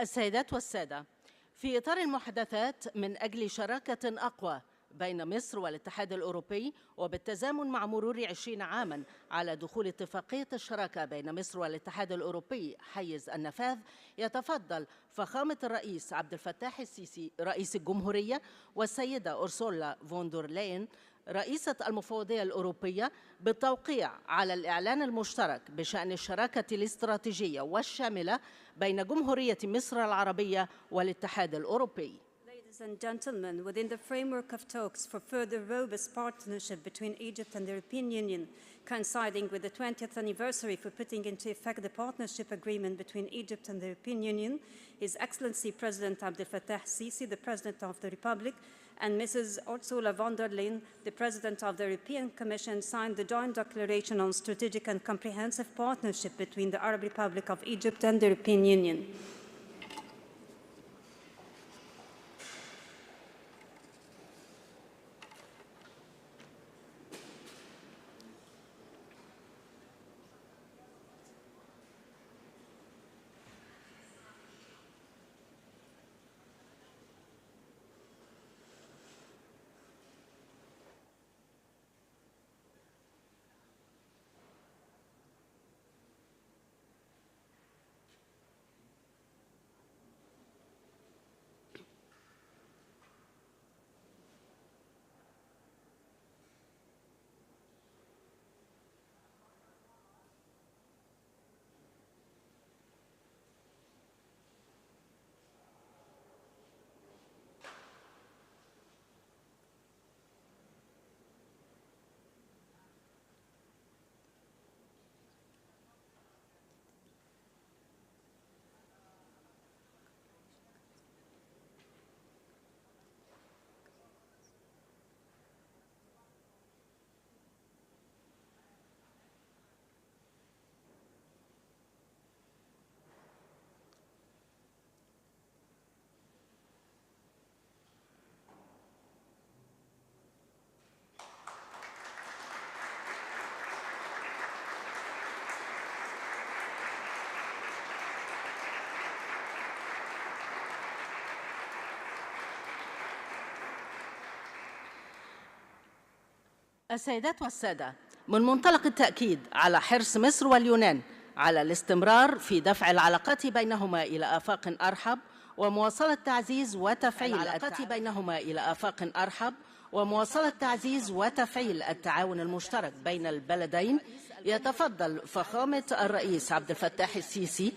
السيدات والسادة، في إطار المحادثات من أجل شراكة أقوى بين مصر والاتحاد الأوروبي وبالتزامن مع مرور 20 عاما على دخول اتفاقية الشراكة بين مصر والاتحاد الأوروبي حيز النفاذ، يتفضل فخامة الرئيس عبد الفتاح السيسي رئيس الجمهورية والسيدة أورسولا فون دور لاين رئيسة المفوضية الأوروبية بالتوقيع على الإعلان المشترك بشأن الشراكة الاستراتيجية والشاملة بين جمهورية مصر العربية والاتحاد الأوروبي. Ladies and gentlemen, within the framework of talks for further robust partnership between Egypt and the European Union, coinciding with the 20th anniversary for putting into effect the partnership agreement between Egypt and the European Union, His Excellency President Abdel Fattah al-Sisi, the President of the Republic, and Mrs. Ursula von der Leyen, the President of the European Commission, signed the joint declaration on strategic and comprehensive partnership between the Arab Republic of Egypt and the European Union. السيدات والسادة، من منطلق التأكيد على حرص مصر واليونان على الاستمرار في دفع العلاقات بينهما إلى آفاق أرحب ومواصلة تعزيز وتفعيل التعاون المشترك بين البلدين، يتفضل فخامة الرئيس عبد الفتاح السيسي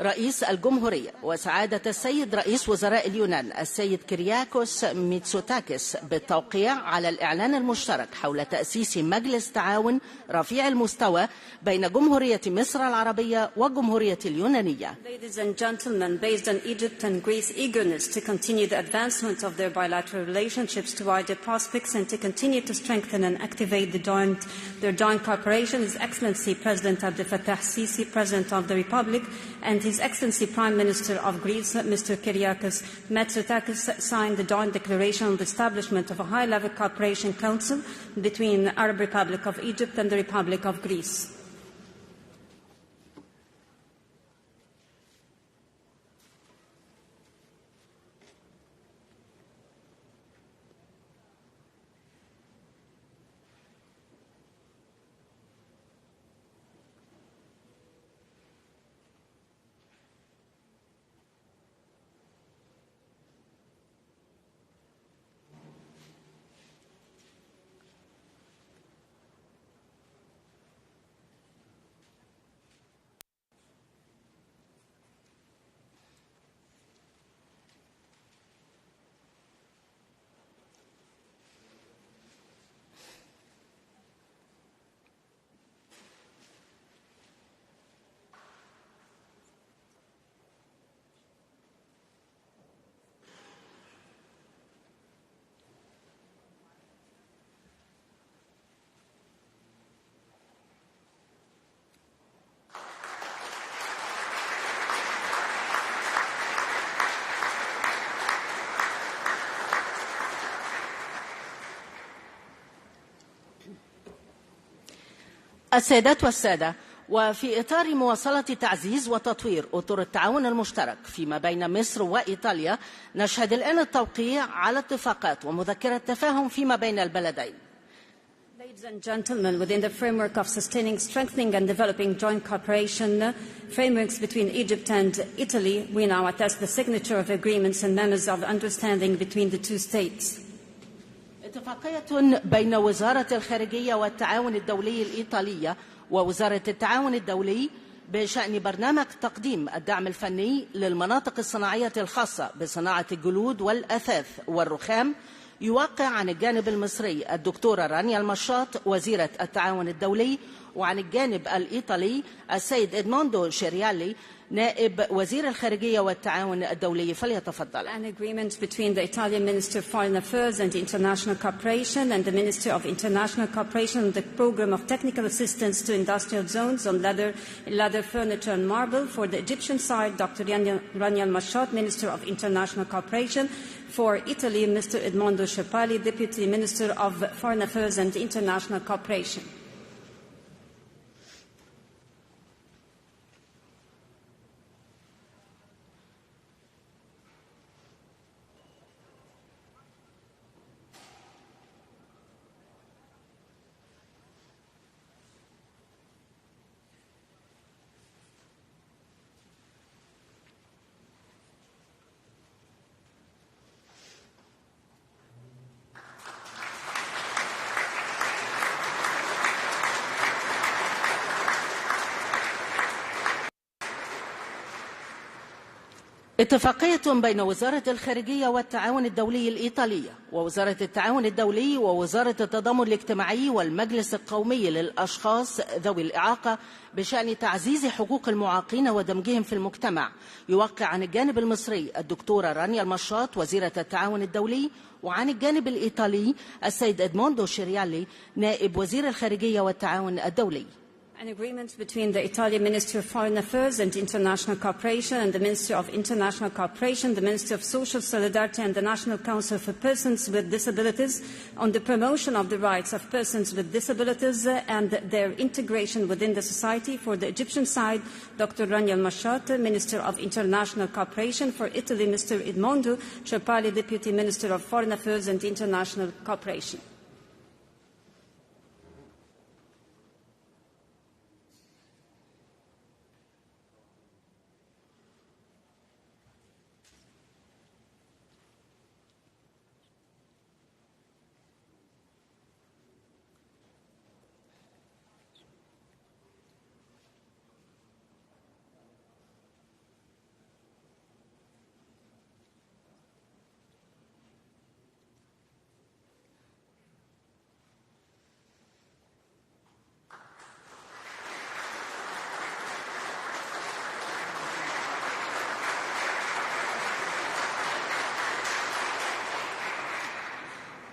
رئيس الجمهورية وسعادة السيد رئيس وزراء اليونان السيد كرياكوس ميتسوتاكيس بالتوقيع على الإعلان المشترك حول تأسيس مجلس تعاون رفيع المستوى بين جمهورية مصر العربية والجمهورية اليونانية. Ladies and gentlemen, based on Egypt and Greece's eagerness to continue the advancement of their bilateral relationships to wider prospects and to continue to strengthen and activate their joint cooperation, His Excellency President Abdel Fattah al-Sisi, President of the Republic, and His Excellency Prime Minister of Greece, Mr. Kyriakos Mitsotakis, signed the joint declaration on the establishment of a high-level cooperation council between the Arab Republic of Egypt and the Republic of Greece. السيدات والسادة، وفي إطار مواصلة تعزيز وتطوير أطر التعاون المشترك فيما بين مصر وإيطاليا، نشهد الآن التوقيع على اتفاقات ومذكرة تفاهم فيما بين البلدين. Ladies and gentlemen, within the framework of sustaining, strengthening and developing joint cooperation frameworks between Egypt and Italy, we now attest the signature of agreements and members of understanding between the two states. اتفاقية بين وزارة الخارجية والتعاون الدولي الإيطالية ووزارة التعاون الدولي بشأن برنامج تقديم الدعم الفني للمناطق الصناعية الخاصة بصناعة الجلود والأثاث والرخام، يوقع عن الجانب المصري الدكتورة رانيا المشاط وزيرة التعاون الدولي، وعن الجانب الإيطالي السيد إدموندو شيريالي نائب وزير الخارجية والتعاون الدولي. فليتفضل. An agreement between the Italian Minister of Foreign Affairs and International Cooperation and the Ministry of International Cooperation on the program of technical assistance to industrial zones on leather, furniture and marble. For the Egyptian side, Dr. Rania Al-Mashad, Minister of International Cooperation. For Italy, Mr. Edmondo Schiappali, Deputy Minister of Foreign Affairs and International Cooperation. اتفاقية بين وزارة الخارجية والتعاون الدولي الإيطالية ووزارة التعاون الدولي ووزارة التضامن الاجتماعي والمجلس القومي للأشخاص ذوي الإعاقة بشأن تعزيز حقوق المعاقين ودمجهم في المجتمع، يوقع عن الجانب المصري الدكتورة رانيا المشاط وزيرة التعاون الدولي، وعن الجانب الإيطالي السيد إدموندو شيريالي نائب وزير الخارجية والتعاون الدولي. An agreement between the Italian Ministry of Foreign Affairs and International Cooperation and the Ministry of International Cooperation, the Ministry of Social Solidarity and the National Council for Persons with Disabilities on the promotion of the rights of persons with disabilities and their integration within the society. For the Egyptian side, Dr. Rania Al-Mashad, Minister of International Cooperation. For Italy, Mr. Edmondo Schiappali, Deputy Minister of Foreign Affairs and International Cooperation.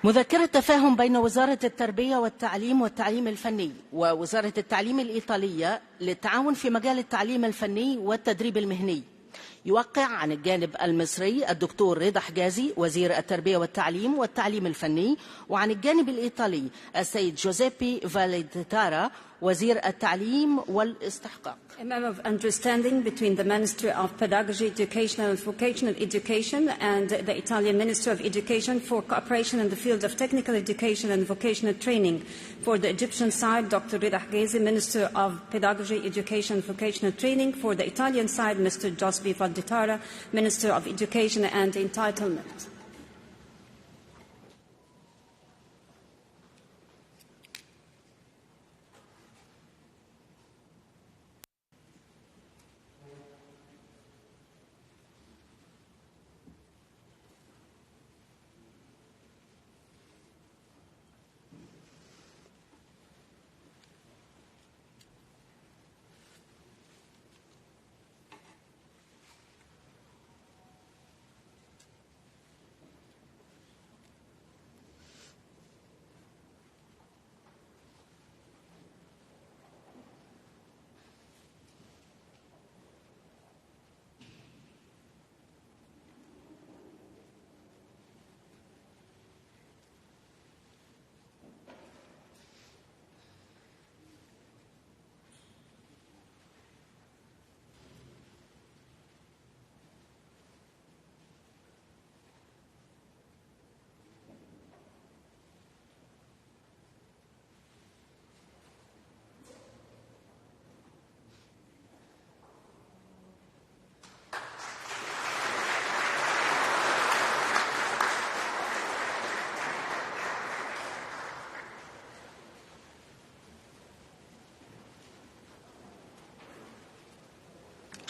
مذكرة تفاهم بين وزارة التربية والتعليم الفني ووزارة التعليم الإيطالية للتعاون في مجال التعليم الفني والتدريب المهني، يوقع عن الجانب المصري الدكتور رضا حجازي وزير التربية والتعليم الفني، وعن الجانب الإيطالي السيد جوزيبي فاليدتارا وزير التعليم والاستحقاق. A member of understanding between the Ministry of Pedagogy, Educational and Vocational Education and the Italian Ministry of Education for cooperation in the field of technical education and vocational training. For the Egyptian side, Dr. Rida Hgezi, Minister of Pedagogy, Education and Vocational Training. For the Italian side, Mr. Giuseppe Valditara, Minister of Education and Entitlement.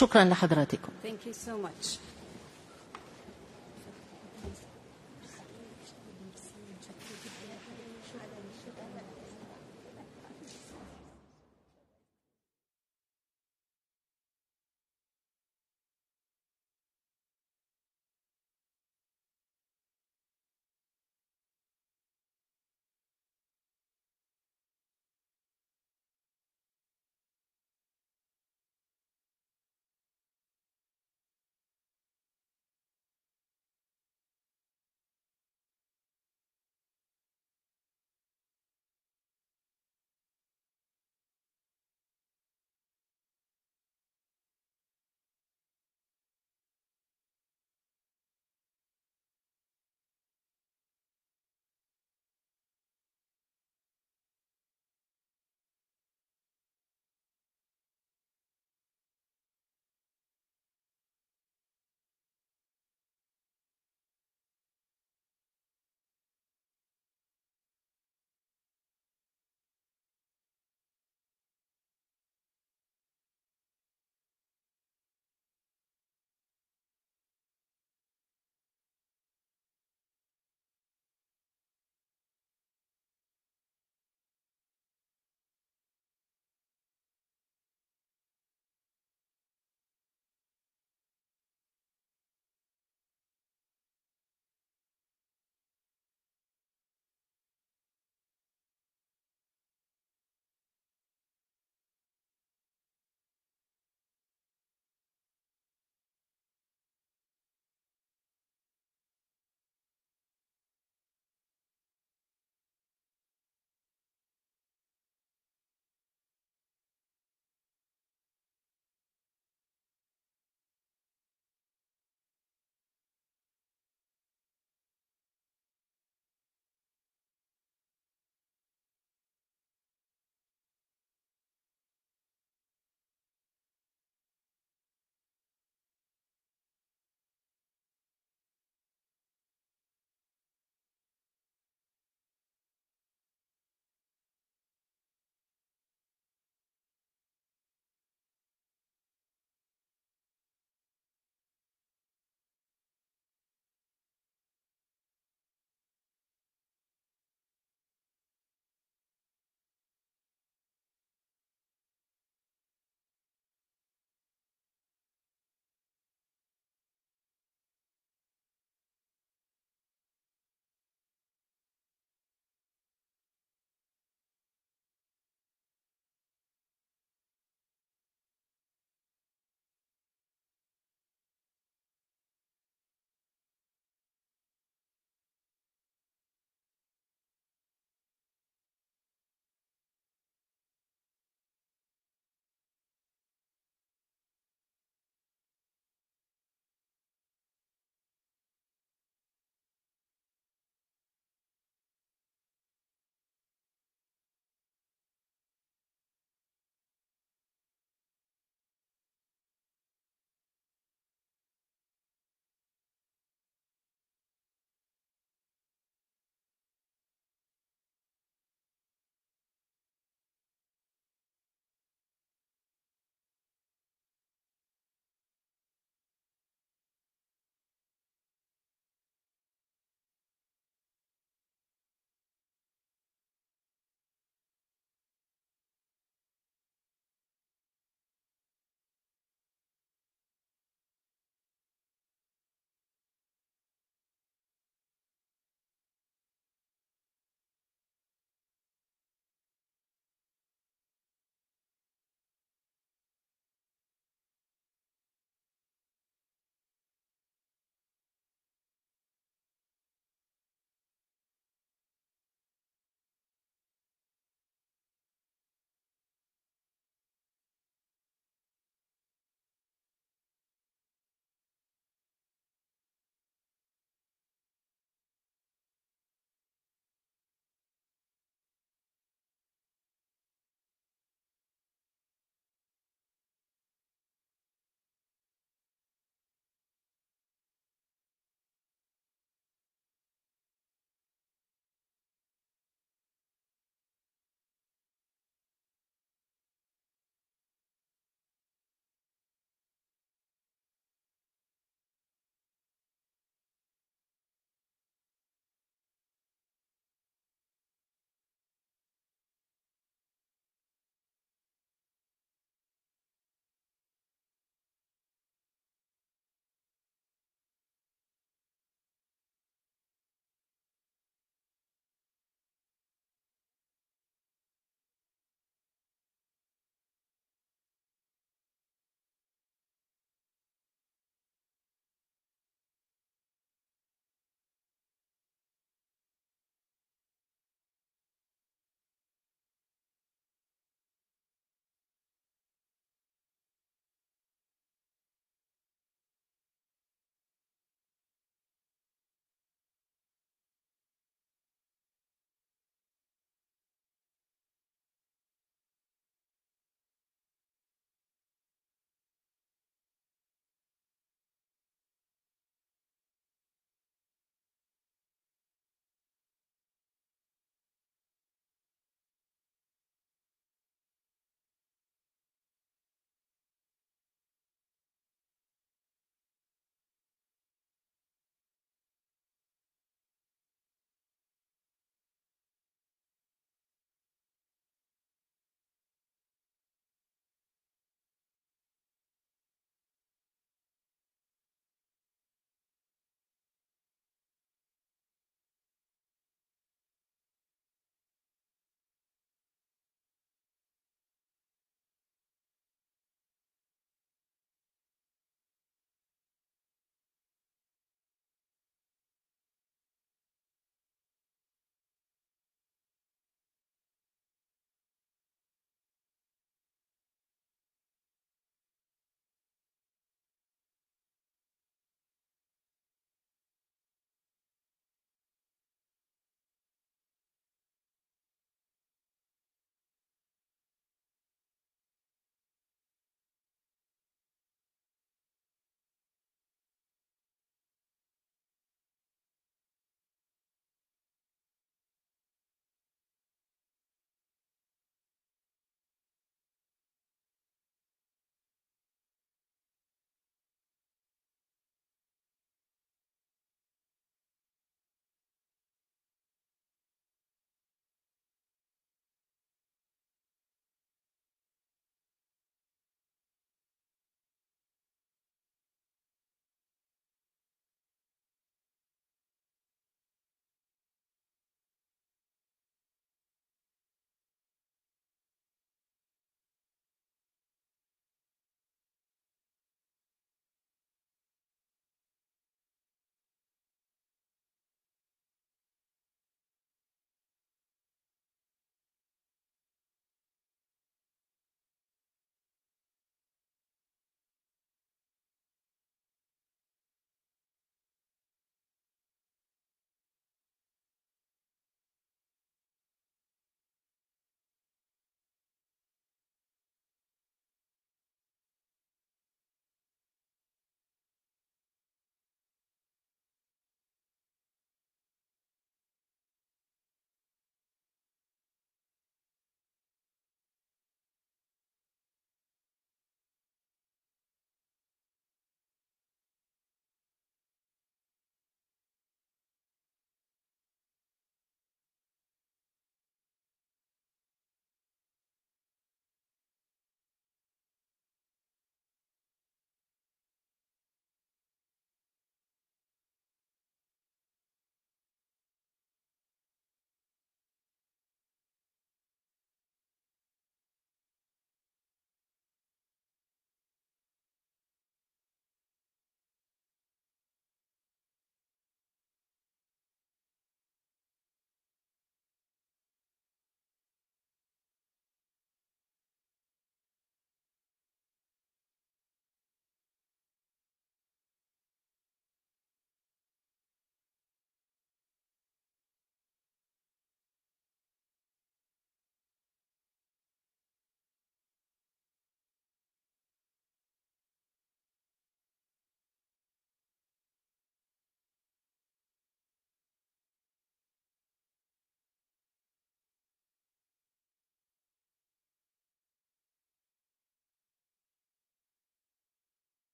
شكرا لحضراتكم. Thank you so much.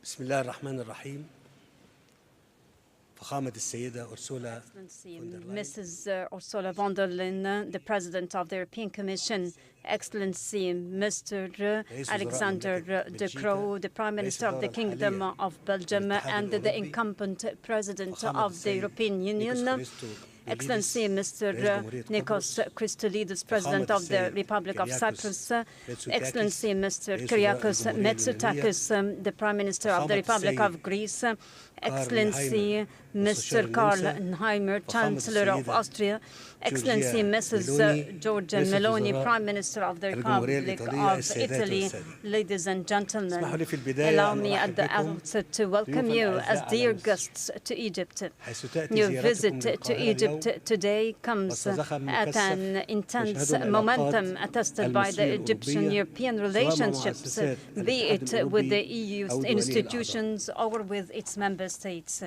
بسم الله الرحمن الرحيم. فخامة السيدة أرسولا Mrs. Ursula von der Leyen, the President of the European Commission, Excellency Mr. Alexander De Croo, the Prime Minister of the Kingdom of Belgium and the incumbent President of the European Union, Excellency Mr. Nikos Christodoulidīs, President of the Republic of Cyprus, Excellency Mr. Kyriakos Mītsotakīs, the Prime Minister of the Republic of Greece, Excellency Mr. Karl Nehammer, Chancellor of Austria, Excellency Mrs. Giorgia Meloni, Prime Minister of the Republic of Italy, ladies and gentlemen, allow me at the outset to welcome you as dear guests to Egypt. Your visit to Egypt today comes at an intense momentum attested by the Egyptian-European relationships, be it with the EU institutions or with its member states.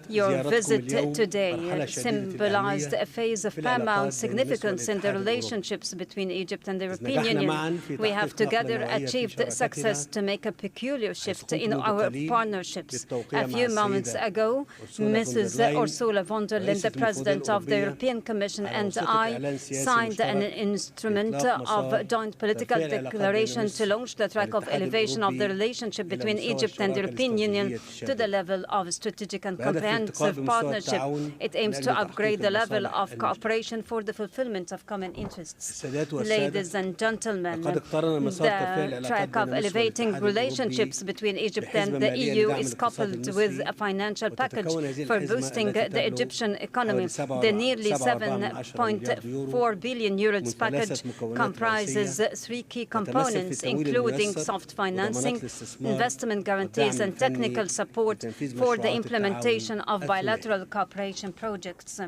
Your visit today symbolized a phase of paramount significance in the relationships between Egypt and the European Union. We have together achieved success to make a peculiar shift in our partnerships. A few moments ago, Mrs. Ursula von der Leyen, the President of the European Commission, and I signed an instrument of joint political declaration to launch the track of elevation of the relationship between Egypt and the European Union to the level of strategic and comprehensive partnership. It aims to upgrade the level of cooperation for the fulfillment of common interests. Ladies and gentlemen, the track of elevating relationships between Egypt and the EU is coupled with a financial package for boosting the Egyptian economy. The nearly 7.4 billion euros package comprises three key components, including soft financing, investment guarantees, and technical support for the implementation of bilateral cooperation projects.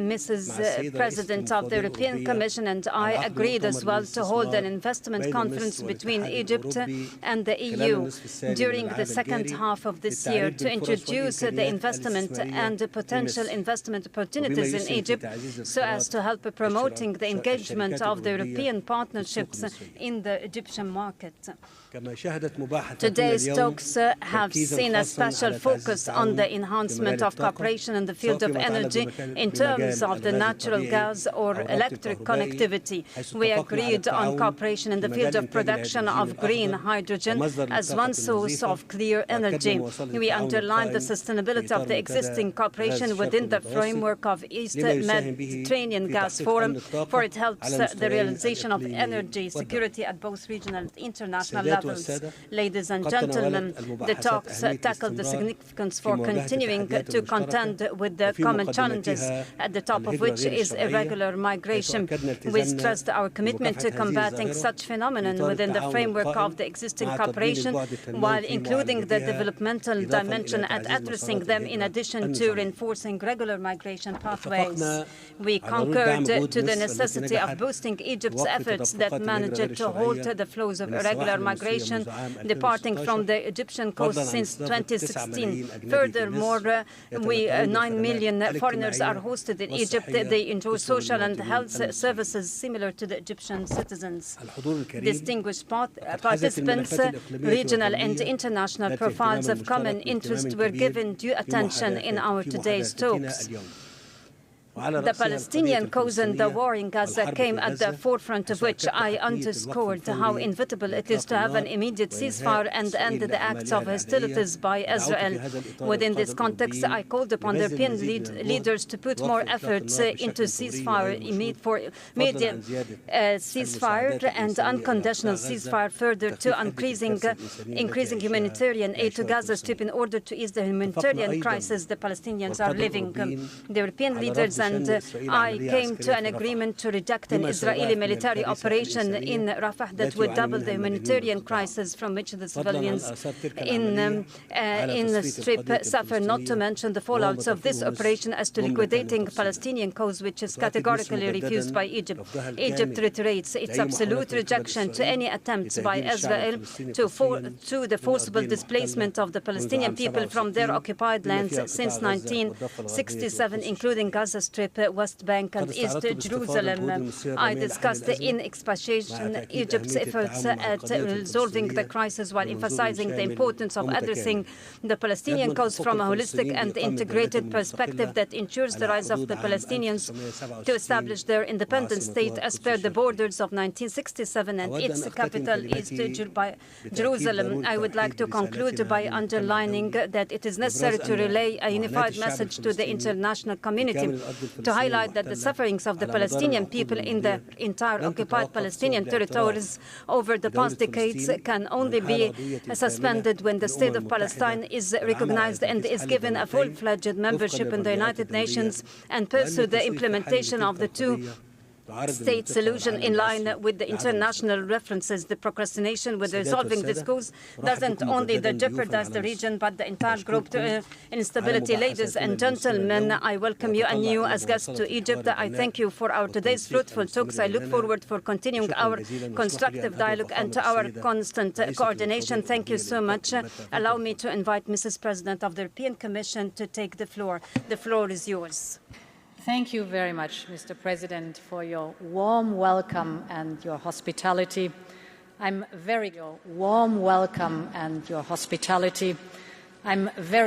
Mrs. President of the European Commission and I agreed as well to hold an investment conference between Egypt and the EU during the second half of this year to introduce the investment and potential investment opportunities in Egypt so as to help promoting the engagement of the European partnerships in the Egyptian market. Today's talks have seen a special focus on the enhancement of cooperation in the field of energy in terms of the natural gas or electric connectivity. We agreed on cooperation in the field of production of green hydrogen as one source of clear energy. We underlined the sustainability of the existing cooperation within the framework of East Mediterranean Gas Forum, for it helps the realization of energy security at both regional and international levels. Ladies and gentlemen, the talks tackled the significance for continuing to contend with the common challenges, at the top of which is irregular migration. We stressed our commitment to combating such phenomenon within the framework of the existing cooperation, while including the developmental dimension and addressing them in addition to reinforcing regular migration pathways. We concurred to the necessity of boosting Egypt's efforts that managed to halt the flows of irregular migration departing from the Egyptian coast since 2016. Furthermore, 9 million foreigners are hosted in Egypt. They enjoy social and health services similar to the Egyptian citizens. Distinguished participants, regional and international profiles of common interest were given due attention in our today's talks. The Palestinian cause and the war in Gaza came at the forefront of which I underscored how inevitable it is to have an immediate ceasefire and end the acts of hostilities by Israel. Within this context, I called upon the European leaders to put more efforts into ceasefire, immediate ceasefire and unconditional ceasefire, further to increasing humanitarian aid to Gaza Strip in order to ease the humanitarian crisis the Palestinians are living. The European leaders and I came to an agreement to reject an Israeli military operation in Rafah that would double the humanitarian crisis from which the civilians in the Strip suffer, not to mention the fallouts of this operation as to liquidating Palestinian cause, which is categorically refused by Egypt. Egypt reiterates its absolute rejection to any attempts by Israel to the forcible displacement of the Palestinian people from their occupied lands since 1967, including Gaza Strip Strip, West Bank and East Jerusalem. I discussed in expatiation Egypt's efforts at resolving the crisis while emphasizing the importance of addressing the Palestinian cause from a holistic and integrated perspective that ensures the rise of the Palestinians to establish their independent state as per the borders of 1967 and its capital East Jerusalem. I would like to conclude by underlining that it is necessary to relay a unified message to the international community to highlight that the sufferings of the Palestinian people in the entire occupied Palestinian territories over the past decades can only be suspended when the State of Palestine is recognized and is given a full-fledged membership in the United Nations and pursue the implementation of the two-state solution in line with the international references. The procrastination with resolving this cause doesn't only jeopardize the region but the entire group to instability. Ladies and gentlemen, I welcome you anew as guests to Egypt. I thank you for our today's fruitful talks. I look forward for continuing our constructive dialogue and to our constant coordination. Thank you so much. Allow me to invite Mrs. President of the European Commission to take the floor. The floor is yours. Thank you very much, Mr. President, for your warm welcome and your hospitality. I'm very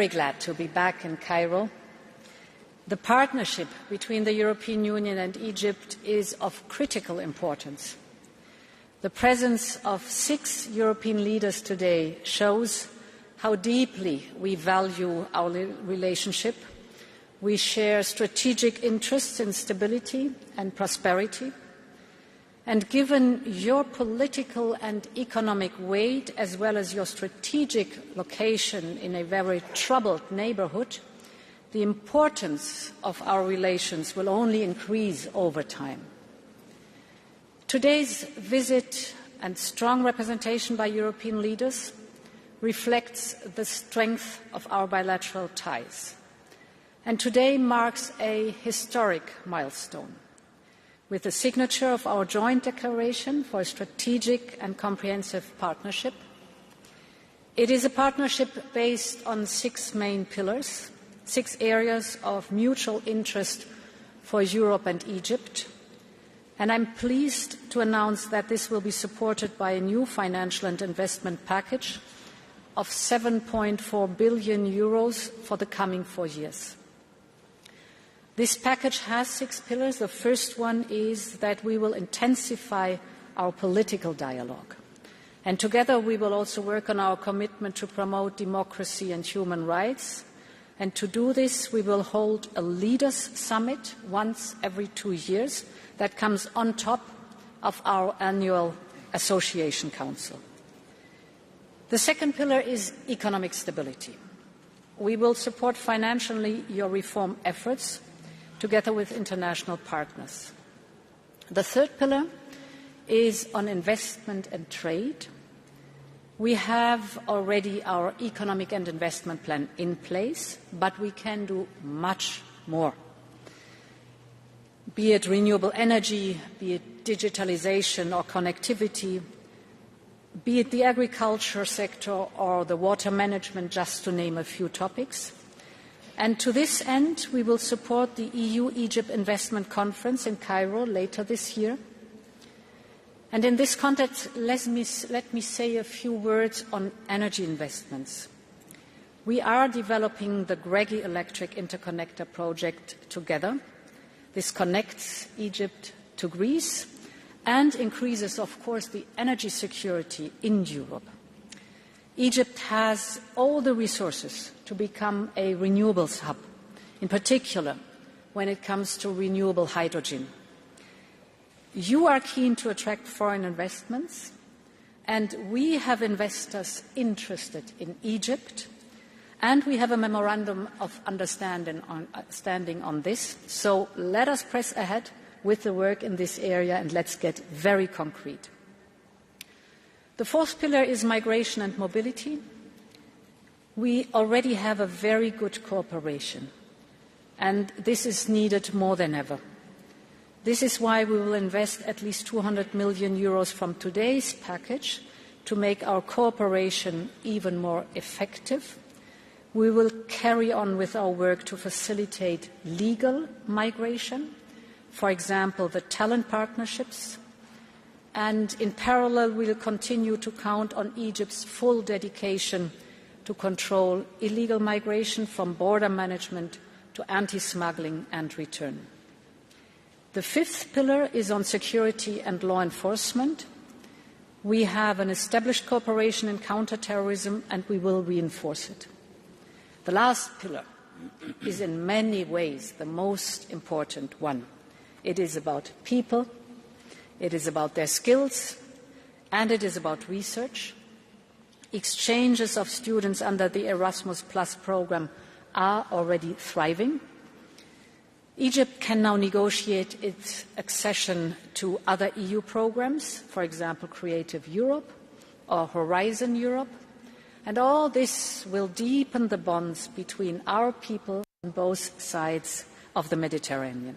glad to be back in Cairo. The partnership between the European Union and Egypt is of critical importance. The presence of 6 European leaders today shows how deeply we value our relationship. We share strategic interests in stability and prosperity. And given your political and economic weight, as well as your strategic location in a very troubled neighborhood, the importance of our relations will only increase over time. Today's visit and strong representation by European leaders reflects the strength of our bilateral ties. And today marks a historic milestone with the signature of our joint declaration for a strategic and comprehensive partnership. It is a partnership based on 6 main pillars, 6 areas of mutual interest for Europe and Egypt. And I'm pleased to announce that this will be supported by a new financial and investment package of 7.4 billion for the coming 4 years. This package has 6 pillars. The first one is that we will intensify our political dialogue. And together we will also work on our commitment to promote democracy and human rights. And to do this, we will hold a leaders' summit once every 2 years that comes on top of our annual Association Council. The second pillar is economic stability. We will support financially your reform efforts together with international partners. The third pillar is on investment and trade. We have already our economic and investment plan in place, but we can do much more. Be it renewable energy, be it digitalization or connectivity, be it the agriculture sector or the water management, just to name a few topics. And to this end, we will support the EU-Egypt Investment Conference in Cairo later this year. And in this context, let me say a few words on energy investments. We are developing the Greggy Electric Interconnector project together. This connects Egypt to Greece and increases, of course, the energy security in Europe. Egypt has all the resources to become a renewables hub, in particular when it comes to renewable hydrogen. You are keen to attract foreign investments, and we have investors interested in Egypt, and we have a memorandum of understanding on this. So let us press ahead with the work in this area and let's get very concrete. The fourth pillar is migration and mobility. We already have a very good cooperation, and this is needed more than ever. This is why we will invest at least 200 million euros from today's package to make our cooperation even more effective. We will carry on with our work to facilitate legal migration, for example, the talent partnerships, and in parallel we will continue to count on Egypt's full dedication to control illegal migration, from border management to anti-smuggling and return. The fifth pillar is on security and law enforcement. We have an established cooperation in counter-terrorism, and we will reinforce it. The last pillar is in many ways the most important one. It is about people, it is about their skills, and it is about research. Exchanges of students under the Erasmus Plus programme are already thriving. Egypt can now negotiate its accession to other EU programmes, for example, Creative Europe or Horizon Europe, and all this will deepen the bonds between our people on both sides of the Mediterranean.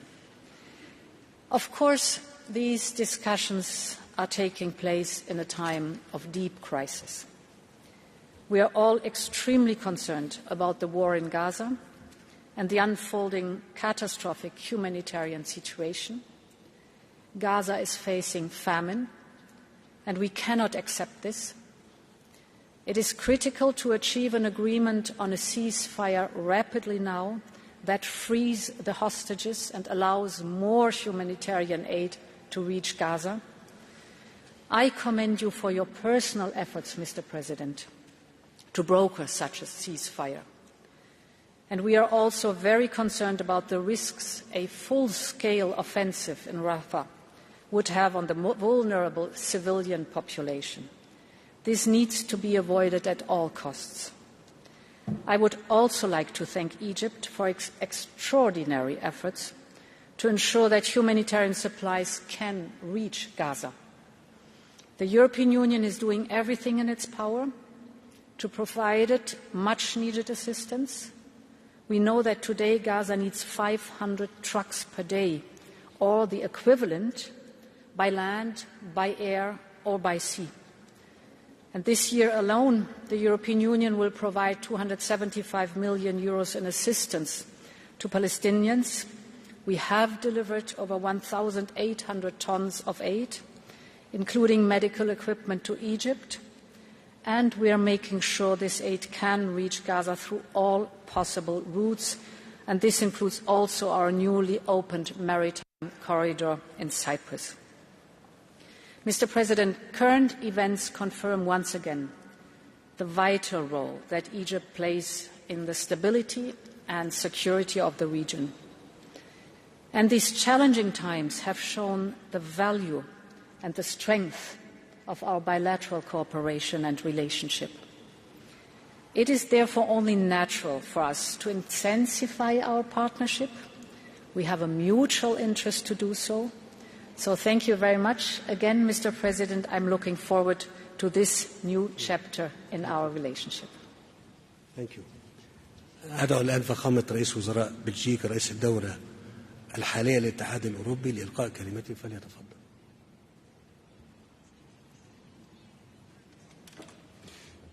Of course, these discussions are taking place in a time of deep crisis. We are all extremely concerned about the war in Gaza and the unfolding catastrophic humanitarian situation. Gaza is facing famine, and we cannot accept this. It is critical to achieve an agreement on a ceasefire rapidly now that frees the hostages and allows more humanitarian aid to reach Gaza. I commend you for your personal efforts, Mr. President, to broker such a ceasefire. And we are also very concerned about the risks a full-scale offensive in Rafah would have on the vulnerable civilian population. This needs to be avoided at all costs. I would also like to thank Egypt for its extraordinary efforts to ensure that humanitarian supplies can reach Gaza. The European Union is doing everything in its power to provide it much-needed assistance. We know that today Gaza needs 500 trucks per day, or the equivalent, by land, by air, or by sea. And this year alone, the European Union will provide €275 million in assistance to Palestinians. We have delivered over 1,800 tons of aid, including medical equipment, to Egypt, and we are making sure this aid can reach Gaza through all possible routes, and this includes also our newly opened maritime corridor in Cyprus. Mr. President, current events confirm once again the vital role that Egypt plays in the stability and security of the region. And these challenging times have shown the value and the strength of our bilateral cooperation and relationship. It is therefore only natural for us to intensify our partnership. We have a mutual interest to do so. So thank you very much. Again, Mr. President, I'm looking forward to this new chapter in our relationship. Thank you. أدعو الآن فخامة رئيس وزراء بلجيكا رئيس الدولة الحالية للاتحاد الأوروبي لإلقاء كلمته، فليتفضل.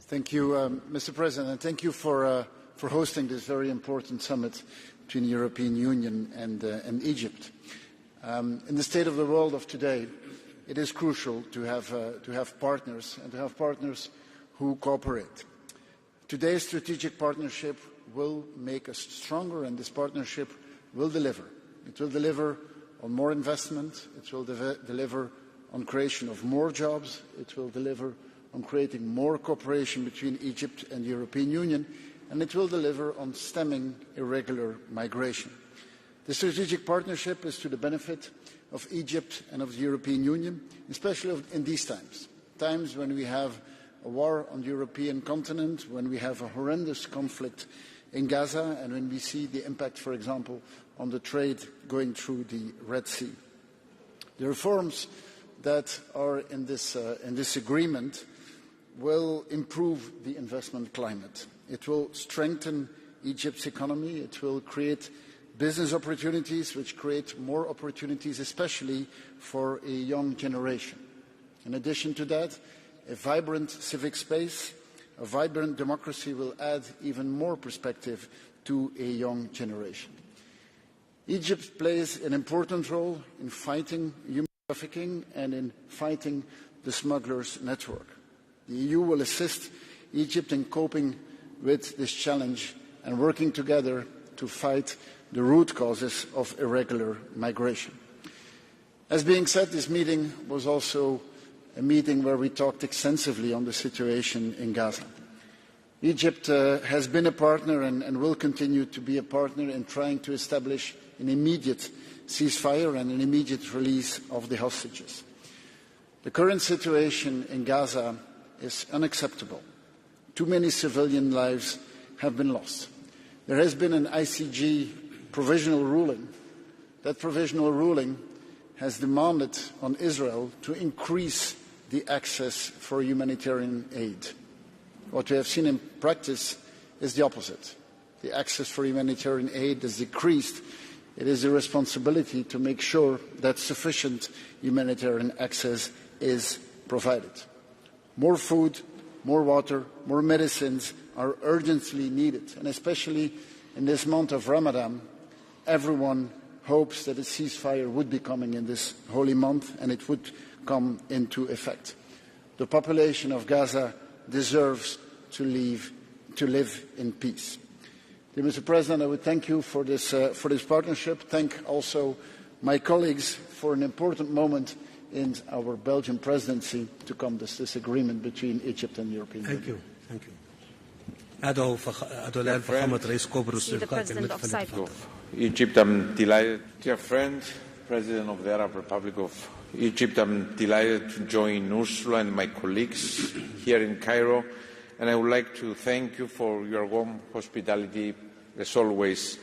Thank you, Mr. President, and thank you for hosting this very important summit between the European Union and Egypt. In the state of the world of today, it is crucial to have partners, and to have partners who cooperate. Today's strategic partnership will make us stronger, and this partnership will deliver. It will deliver on more investment, it will deliver on creation of more jobs, it will deliver on creating more cooperation between Egypt and the European Union, and it will deliver on stemming irregular migration. The strategic partnership is to the benefit of Egypt and of the European Union, especially in these times when we have a war on the European continent, when we have a horrendous conflict in Gaza, and when we see the impact, for example, on the trade going through the Red Sea. The reforms that are in this agreement will improve the investment climate. It will strengthen Egypt's economy. It will create business opportunities, which create more opportunities, especially for a young generation. In addition to that, a vibrant civic space, A vibrant democracy will add even more perspective to a young generation. Egypt plays an important role in fighting human trafficking and in fighting the smugglers' network. The EU will assist Egypt in coping with this challenge and working together to fight the root causes of irregular migration. As being said, this meeting was also a meeting where we talked extensively on the situation in Gaza. Egypt has been a partner and will continue to be a partner in trying to establish an immediate ceasefire and an immediate release of the hostages. The current situation in Gaza is unacceptable. Too many civilian lives have been lost. There has been an ICJ provisional ruling. That provisional ruling has demanded on Israel to increase the access for humanitarian aid. What we have seen in practice is the opposite. The access for humanitarian aid has decreased. It is the responsibility to make sure that sufficient humanitarian access is provided. More food, more water, more medicines are urgently needed, and especially in this month of Ramadan, everyone hopes that a ceasefire would be coming in this holy month and it would come into effect. The population of Gaza deserves to live in peace. Dear Mr. President, I would thank you for this partnership. Thank also my colleagues for an important moment in our Belgian presidency to come to this agreement between Egypt and the European Union. Thank you. See the President of Cyprus. Egypt, I'm delighted. Dear friend, President of the Arab Republic of Egypt, I'm delighted to join Ursula and my colleagues here in Cairo, and I would like to thank you for your warm hospitality as always.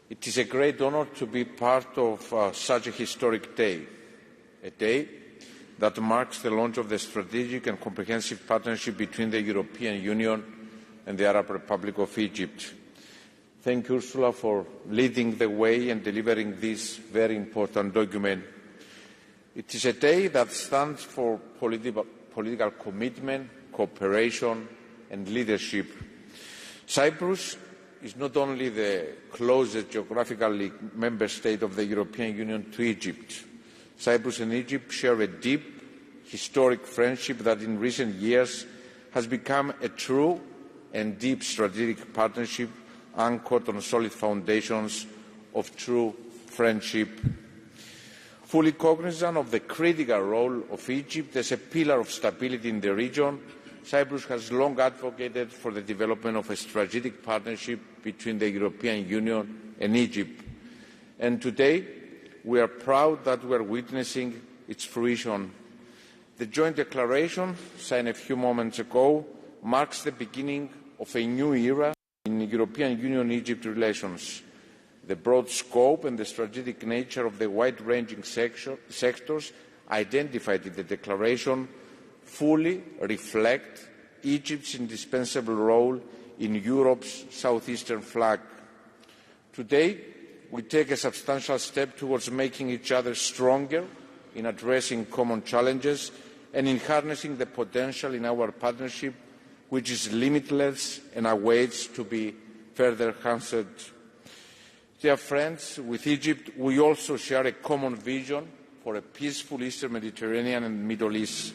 It is a great honor to be part of such a historic day, a day that marks the launch of the strategic and comprehensive partnership between the European Union and the Arab Republic of Egypt. Thank you, Ursula, for leading the way and delivering this very important document. It is a day that stands for political commitment, cooperation and leadership. Cyprus is not only the closest geographically member state of the European Union to Egypt. Cyprus and Egypt share a deep historic friendship that in recent years has become a true and deep strategic partnership anchored on solid foundations of true friendship. Fully cognizant of the critical role of Egypt as a pillar of stability in the region, Cyprus has long advocated for the development of a strategic partnership between the European Union and Egypt. And today, we are proud that we are witnessing its fruition. The joint declaration, signed a few moments ago, marks the beginning of a new era in European Union-Egypt relations. The broad scope and the strategic nature of the wide-ranging sectors identified in the declaration fully reflect Egypt's indispensable role in Europe's southeastern flank. Today, we take a substantial step towards making each other stronger in addressing common challenges and in harnessing the potential in our partnership, which is limitless and awaits to be further enhanced. Dear friends, with Egypt we also share a common vision for a peaceful Eastern Mediterranean and Middle East.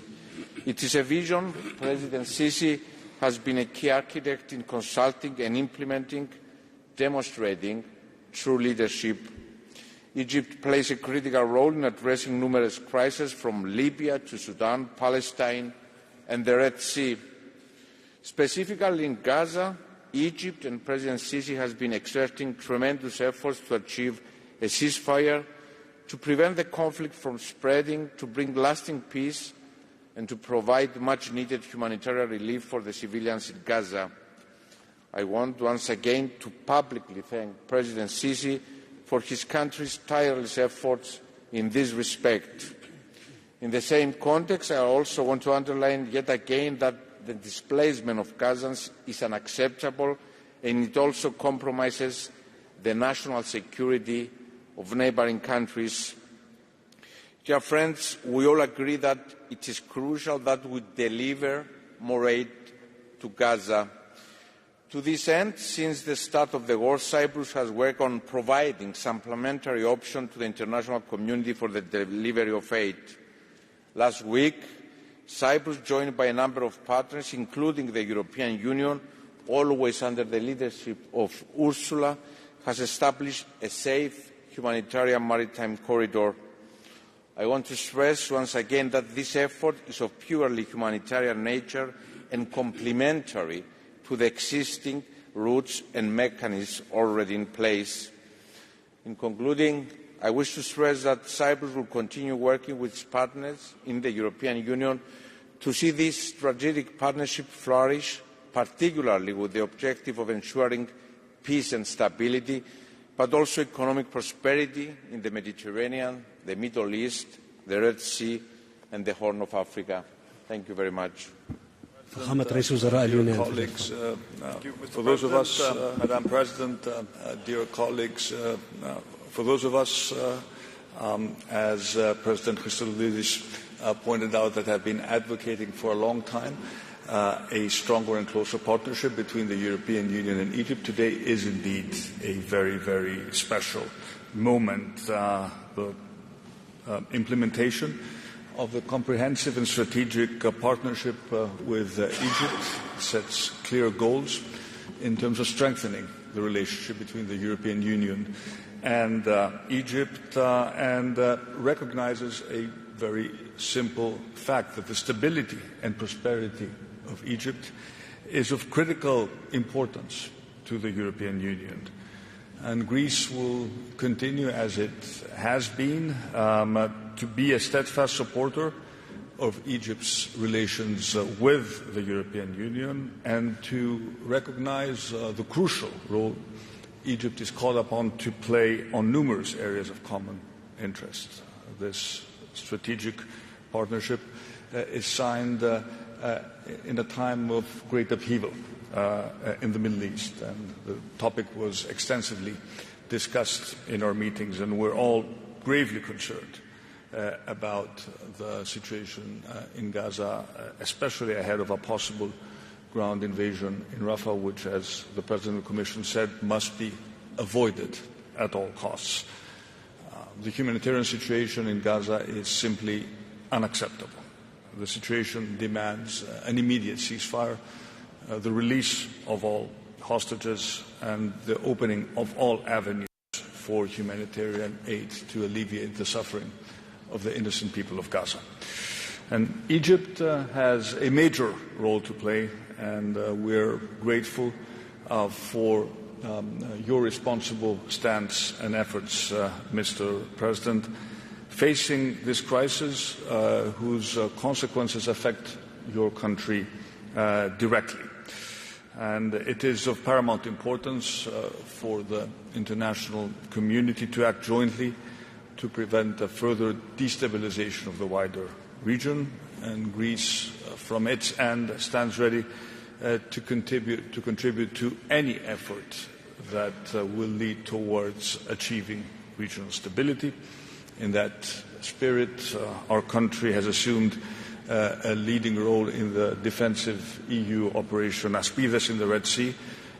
It is a vision President Sisi has been a key architect in consulting and implementing, demonstrating true leadership. Egypt plays a critical role in addressing numerous crises from Libya to Sudan, Palestine and the Red Sea. Specifically in Gaza, Egypt and President Sisi has been exerting tremendous efforts to achieve a ceasefire, to prevent the conflict from spreading, to bring lasting peace and to provide much-needed humanitarian relief for the civilians in Gaza. I want once again to publicly thank President Sisi for his country's tireless efforts in this respect. In the same context, I also want to underline yet again that the displacement of Gazans is unacceptable and it also compromises the national security of neighbouring countries. Dear friends, we all agree that it is crucial that we deliver more aid to Gaza. To this end, since the start of the war, Cyprus has worked on providing supplementary options to the international community for the delivery of aid. Last week, Cyprus, joined by a number of partners, including the European Union, always under the leadership of Ursula, has established a safe humanitarian maritime corridor. I want to stress once again that this effort is of purely humanitarian nature and complementary to the existing routes and mechanisms already in place. In concluding, I wish to stress that Cyprus will continue working with its partners in the European Union to see this strategic partnership flourish, particularly with the objective of ensuring peace and stability, but also economic prosperity in the Mediterranean, the Middle East, the Red Sea, and the Horn of Africa. Thank you very much. Dear colleagues, for those of us, Madam President, dear colleagues, for those of us, as President Christodoulidís pointed out, that have been advocating for a long time a stronger and closer partnership between the European Union and Egypt, today is indeed a very, very special moment. The implementation of the comprehensive and strategic partnership with Egypt sets clear goals in terms of strengthening the relationship between the European Union and Egypt and recognizes a very simple fact that the stability and prosperity of Egypt is of critical importance to the European Union. And Greece will continue, as it has been, to be a steadfast supporter of Egypt's relations with the European Union and to recognize the crucial role Egypt is called upon to play on numerous areas of common interest. This strategic partnership is signed in a time of great upheaval in the Middle East, and the topic was extensively discussed in our meetings, and we're all gravely concerned about the situation in Gaza, especially ahead of a possible ground invasion in Rafah, which, as the President of the Commission said, must be avoided at all costs. The humanitarian situation in Gaza is simply unacceptable. The situation demands an immediate ceasefire, the release of all hostages, and the opening of all avenues for humanitarian aid to alleviate the suffering of the innocent people of Gaza. And Egypt has a major role to play, and we're grateful for your responsible stance and efforts, Mr. President, facing this crisis whose consequences affect your country directly. And it is of paramount importance for the international community to act jointly to prevent a further destabilization of the wider region, and Greece, from its end, stands ready to contribute to any effort that will lead towards achieving regional stability. In that spirit, our country has assumed a leading role in the defensive EU operation Aspides in the Red Sea,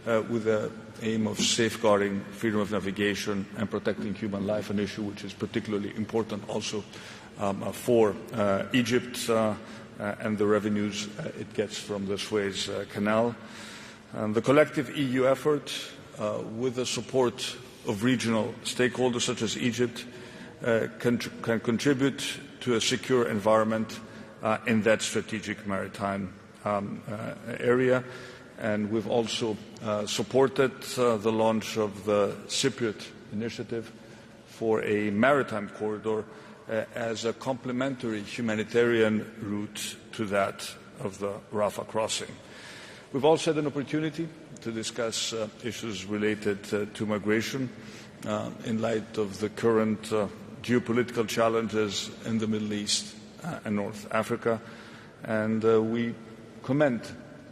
with the aim of safeguarding freedom of navigation and protecting human life, an issue which is particularly important also for Egypt and the revenues it gets from the Suez Canal. The collective EU effort, with the support of regional stakeholders such as Egypt, can contribute to a secure environment in that strategic maritime area. And we've also supported the launch of the Cypriot initiative for a maritime corridor as a complementary humanitarian route to that of the Rafah crossing. We've also had an opportunity to discuss issues related to migration in light of the current geopolitical challenges in the Middle East and North Africa, and we commend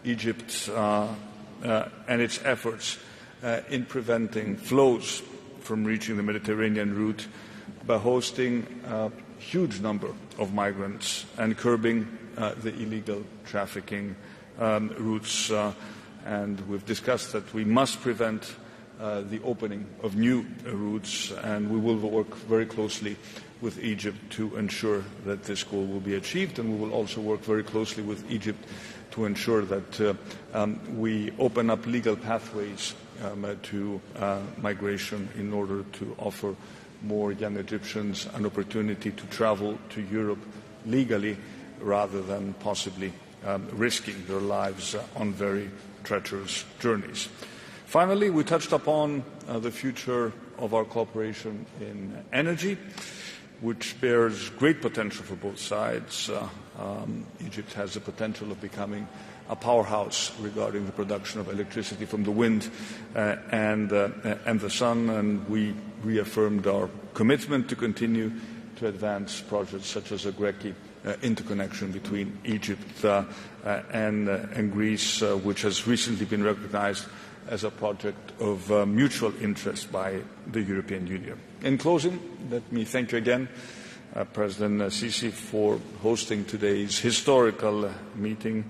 Egypt and its efforts in preventing flows from reaching the Mediterranean route by hosting a huge number of migrants and curbing the illegal trafficking routes, and we've discussed that we must prevent the opening of new routes, and we will work very closely with Egypt to ensure that this goal will be achieved, and we will also work very closely with Egypt to ensure that we open up legal pathways to migration in order to offer more young Egyptians an opportunity to travel to Europe legally rather than possibly risking their lives on very treacherous journeys. Finally, we touched upon the future of our cooperation in energy, which bears great potential for both sides. Egypt has the potential of becoming a powerhouse regarding the production of electricity from the wind and the sun, and we reaffirmed our commitment to continue to advance projects such as the Greki interconnection between Egypt and Greece, which has recently been recognized as a project of mutual interest by the European Union. In closing, let me thank you again, President al-Sisi, for hosting today's historical meeting,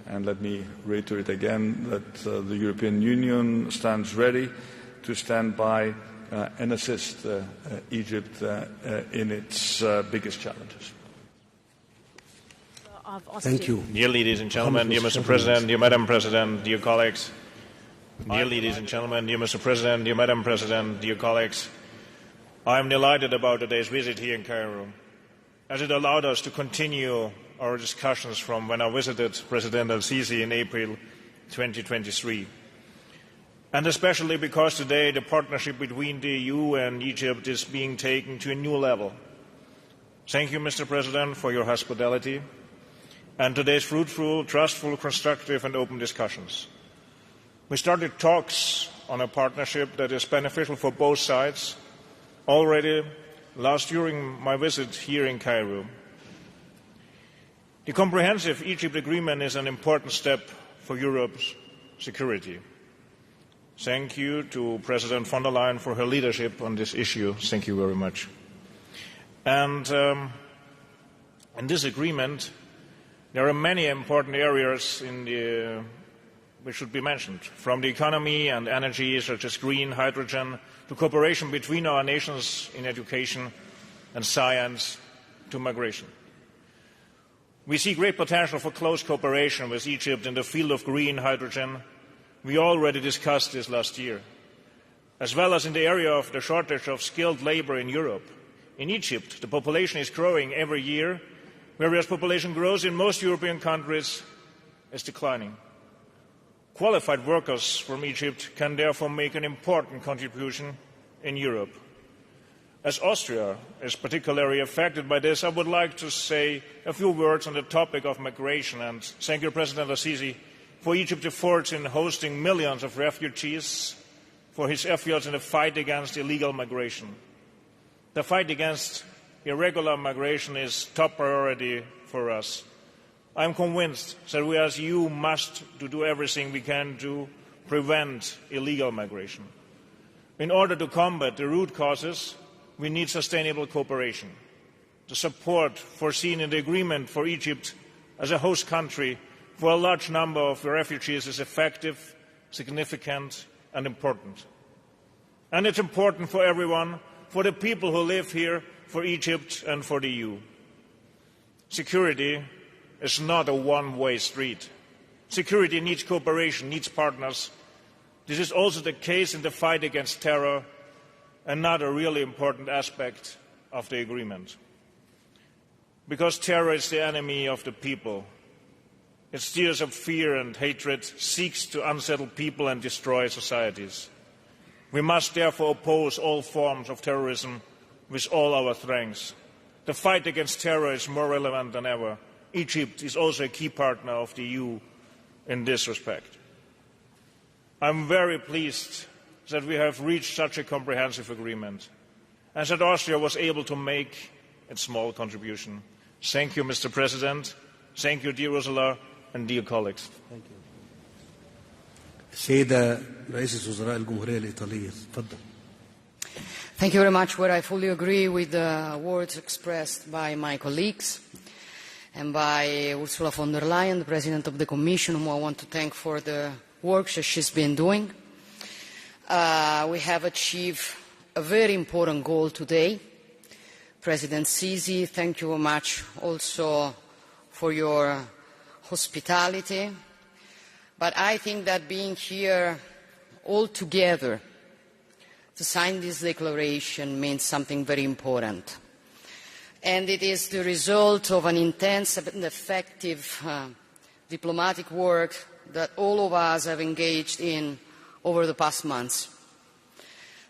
and let me reiterate again that the European Union stands ready to stand by and assist Egypt in its biggest challenges. Thank you. Dear ladies and gentlemen, dear Mr. President, dear Madam President, dear colleagues. Dear ladies and gentlemen, dear Mr. President, dear Madam President, dear colleagues. I am delighted about today's visit here in Cairo, as it allowed us to continue our discussions from when I visited President al-Sisi in April 2023. And especially because today the partnership between the EU and Egypt is being taken to a new level. Thank you, Mr. President, for your hospitality and today's fruitful, trustful, constructive and open discussions. We started talks on a partnership that is beneficial for both sides already during my visit here in Cairo. The comprehensive Egypt agreement is an important step for Europe's security. Thank you to President von der Leyen for her leadership on this issue. Thank you very much. And in this agreement, there are many important areas which should be mentioned, from the economy and energy, such as green hydrogen, to cooperation between our nations in education and science, to migration. We see great potential for close cooperation with Egypt in the field of green hydrogen. We already discussed this last year, as well as in the area of the shortage of skilled labor in Europe. In Egypt, the population is growing every year, whereas population growth in most European countries is declining. Qualified workers from Egypt can therefore make an important contribution in Europe. As Austria is particularly affected by this, I would like to say a few words on the topic of migration, and thank you, President al-Sisi, for Egypt's efforts in hosting millions of refugees, for his efforts in the fight against illegal migration. The fight against irregular migration is top priority for us. I am convinced that we as EU must do everything we can to prevent illegal migration. In order to combat the root causes, we need sustainable cooperation. The support foreseen in the agreement for Egypt as a host country for a large number of refugees is effective, significant and important. And it's important for everyone, for the people who live here, for Egypt and for the EU. Security is not a one-way street. Security needs cooperation, needs partners. This is also the case in the fight against terror, another really important aspect of the agreement. Because terror is the enemy of the people. It stirs up fear and hatred, seeks to unsettle people and destroy societies. We must therefore oppose all forms of terrorism with all our strength. The fight against terror is more relevant than ever. Egypt is also a key partner of the EU in this respect. I am very pleased that we have reached such a comprehensive agreement and that Austria was able to make its small contribution. Thank you, Mr. President. Thank you, dear Ursula and dear colleagues. Thank you. السيدة رئيسة وزراء الجمهورية الإيطالية تفضل. Thank you very much. Where I fully agree with the words expressed by my colleagues. and by Ursula von der Leyen, the President of the Commission, whom I want to thank for the work that she's been doing. We have achieved a very important goal today. President Sisi, thank you very much also for your hospitality. But I think that being here all together to sign this declaration means something very important. And it is the result of an intense and effective diplomatic work that all of us have engaged in over the past months.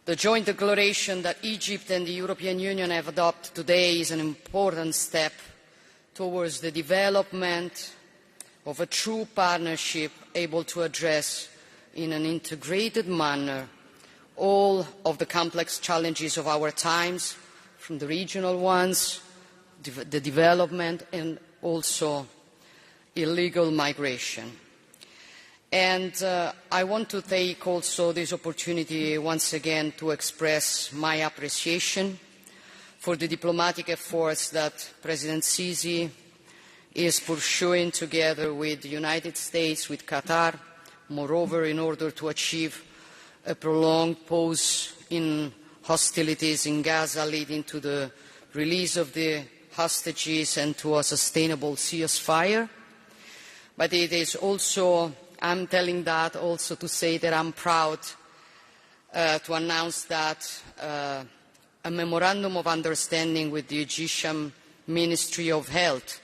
The joint declaration that Egypt and the European Union have adopted today is an important step towards the development of a true partnership able to address in an integrated manner all of the complex challenges of our times, from the regional ones, the development, and also illegal migration. And I want to take also this opportunity once again to express my appreciation for the diplomatic efforts that President Sisi is pursuing together with the United States, with Qatar, moreover in order to achieve a prolonged pause in hostilities in Gaza, leading to the release of the hostages and to a sustainable ceasefire. But it is also, I'm telling that also to say that I'm proud to announce that a memorandum of understanding with the Egyptian Ministry of Health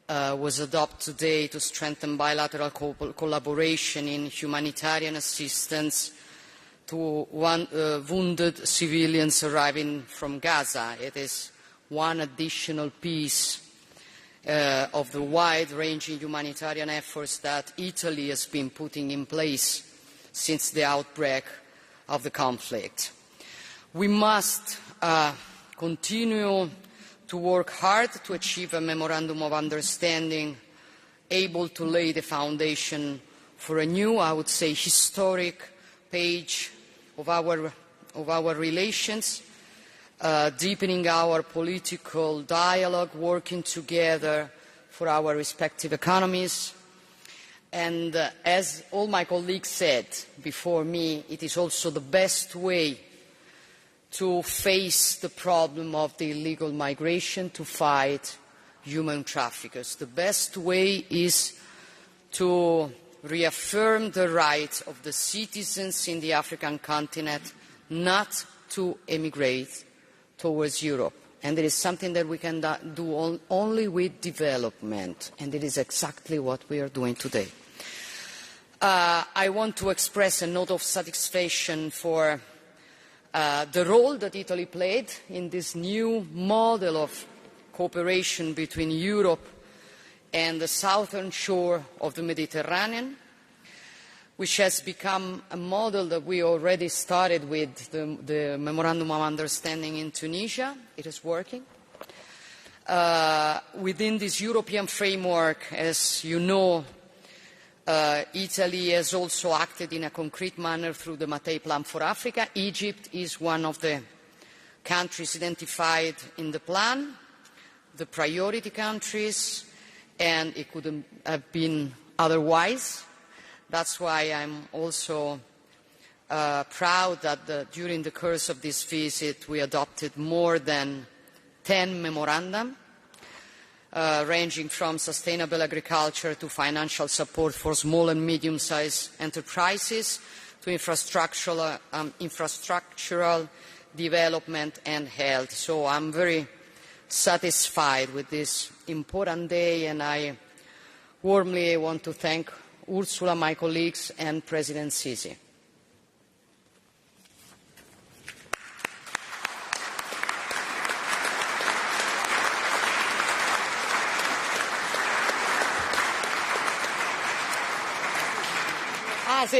was adopted today to strengthen bilateral collaboration in humanitarian assistance to wounded civilians arriving from Gaza. It is one additional piece of the wide-ranging humanitarian efforts that Italy has been putting in place since the outbreak of the conflict. We must continue to work hard to achieve a memorandum of understanding able to lay the foundation for a new, I would say, historic page of our relations, deepening our political dialogue, working together for our respective economies. And as all my colleagues said before me, it is also the best way to face the problem of the illegal migration, to fight human traffickers. The best way is to reaffirm the right of the citizens in the African continent not to emigrate towards Europe. And it is something that we can do only with development, and it is exactly what we are doing today. I want to express a note of satisfaction for the role that Italy played in this new model of cooperation between Europe and the southern shore of the Mediterranean, which has become a model that we already started with the Memorandum of Understanding in Tunisia. It is working. Within this European framework, as you know, Italy has also acted in a concrete manner through the Mattei Plan for Africa. Egypt is one of the countries identified in the plan, the priority countries, and it couldn't have been otherwise. That's why I'm also proud that during the course of this visit we adopted more than 10 memoranda, ranging from sustainable agriculture to financial support for small and medium-sized enterprises to infrastructural development and health. So I'm very satisfied with this important day, and I warmly want to thank Ursula, my colleagues, and President Sisi. Sì,